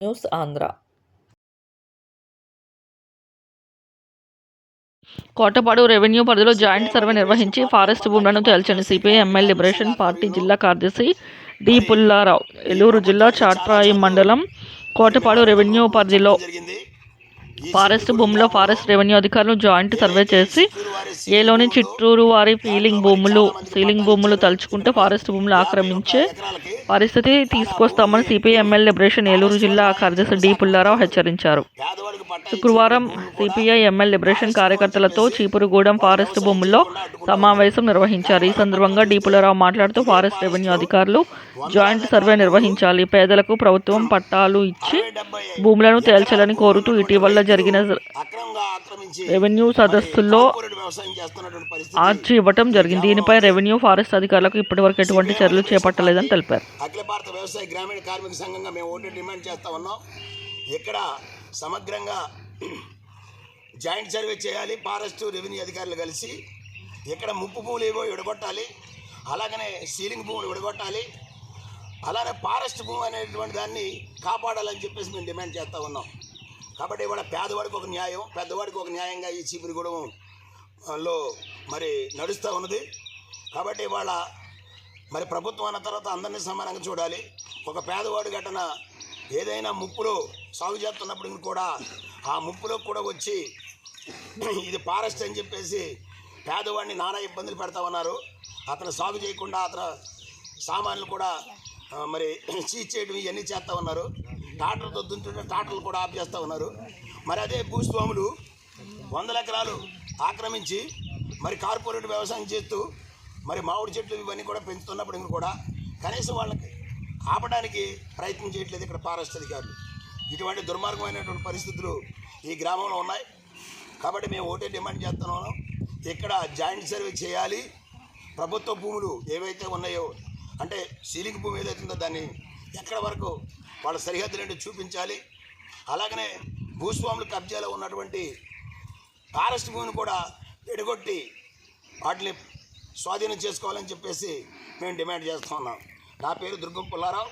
News Andhra. Kotapadu revenue పరిధిలో joint survey నిర్వహించి forest భూములను తేల్చండి. సిపిఐ ఎంఎల్ లిబరేషన్ పార్టీ జిల్లా కార్యదర్శి డి. పుల్లారావు. ఏలూరు జిల్లా చాట్రాయి మండలం కోటపాడు రెవెన్యూ పరిధిలో ఫారెస్ట్ భూముల్లో ఫారెస్ట్ రెవెన్యూ అధికారులు జాయింట్ సర్వే చేసి ఏలోని చిట్టూరు వారి సీలింగ్ భూములు తలుచుకుంటే ఫారెస్ట్ భూములు ఆక్రమించే పరిస్థితి తీసుకొస్తామని సిపిఐ ఎంఎల్ లిబరేషన్ ఏలూరు జిల్లా కార్యదర్శి డి. పుల్లారావు హెచ్చరించారు. శుక్రవారం సిపిఐ ఎంఎల్ లిబరేషన్ కార్యకర్తలతో చీపురుగూడెం ఫారెస్ట్ భూముల్లో సమావేశం నిర్వహించారు. ఈ సందర్భంగా డి. పుల్లారావు మాట్లాడుతూ ఫారెస్ట్ రెవెన్యూ అధికారులు జాయింట్ సర్వే నిర్వహించాలి, పేదలకు ప్రభుత్వం పట్టాలు ఇచ్చి భూములను తేల్చాలని కోరుతూ ఇటీవల జరిగిన రెవెన్యూ సదస్సుల్లో ఆర్జీ ఇవ్వటం జరిగింది. దీనిపై రెవెన్యూ ఫారెస్ట్ అధికారులకు ఇప్పటివరకు ఎటువంటి చర్యలు చేపట్టలేదని తెలిపారు. అఖిల భారత వ్యవసాయ గ్రామీణ కార్మిక సంఘంగా మేము ఒకటి డిమాండ్ చేస్తూ ఉన్నాం. ఇక్కడ సమగ్రంగా జాయింట్ సర్వే చేయాలి. ఫారెస్ట్ రెవెన్యూ అధికారులు కలిసి ఇక్కడ ముప్పు భూములు ఏవో విడగొట్టాలి, అలాగనే సీలింగ్ భూములు విడగొట్టాలి, అలానే ఫారెస్ట్ భూమి అనేటువంటి దాన్ని కాపాడాలని చెప్పేసి మేము డిమాండ్ చేస్తూ ఉన్నాం. కాబట్టి ఇవాళ పేదవాడికి ఒక న్యాయం, పెద్దవాడికి ఒక న్యాయంగా ఈ చీపురుగూడెంలో మరి నడుస్తూ ఉన్నది. కాబట్టి ఇవాళ మరి ప్రభుత్వం అన్న తర్వాత అందరినీ సమానంగా చూడాలి. ఒక పేదవాడు ఘటన ఏదైనా ముప్పులో సాగు చేస్తున్నప్పుడు కూడా ఆ ముప్పులో కూడా వచ్చి ఇది ఫారెస్ట్ అని చెప్పేసి పేదవాడిని నానా ఇబ్బందులు పెడతా ఉన్నారు. అతను సాగు చేయకుండా అతను సామాన్లు కూడా మరి సీజ్ చేయడం ఇవన్నీ చేస్తూ ఉన్నారు. ట్రాక్టర్తో దున్నుతుంటే ట్రాక్టర్లు కూడా ఆఫ్ చేస్తూ ఉన్నారు. మరి అదే భూస్వాములు 100 ఎకరాలు ఆక్రమించి మరి కార్పొరేట్ వ్యవసాయం చేస్తూ మరి మామిడి చెట్లు ఇవన్నీ కూడా పెంచుతున్నప్పుడు కూడా కనీసం వాళ్ళకి ఆపడానికి ప్రయత్నం చేయట్లేదు ఇక్కడ ఫారెస్ట్ అధికారులు. ఇటువంటి దుర్మార్గమైనటువంటి పరిస్థితులు ఈ గ్రామంలో ఉన్నాయి. కాబట్టి మేము ఒకటే డిమాండ్ చేస్తున్నాము, ఇక్కడ జాయింట్ సర్వే చేయాలి. ప్రభుత్వ భూములు ఏవైతే ఉన్నాయో అంటే సీలింగ్ భూమి ఏదైతుందో దాన్ని ఎక్కడ వరకు వాళ్ళ సరిహద్దులంటే చూపించాలి. అలాగనే భూస్వాములు కబ్జాలో ఉన్నటువంటి ఫారెస్ట్ భూమిని కూడా ఎడగొట్టి వాటిని స్వాధీనం చేసుకోవాలని చెప్పేసి మేము డిమాండ్ చేస్తూ ఉన్నాం. నా పేరు Durgam Pullarao,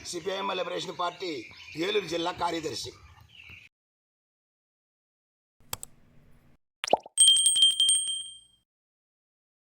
CPI ML liberation party Eluru జిల్లా కార్యదర్శి.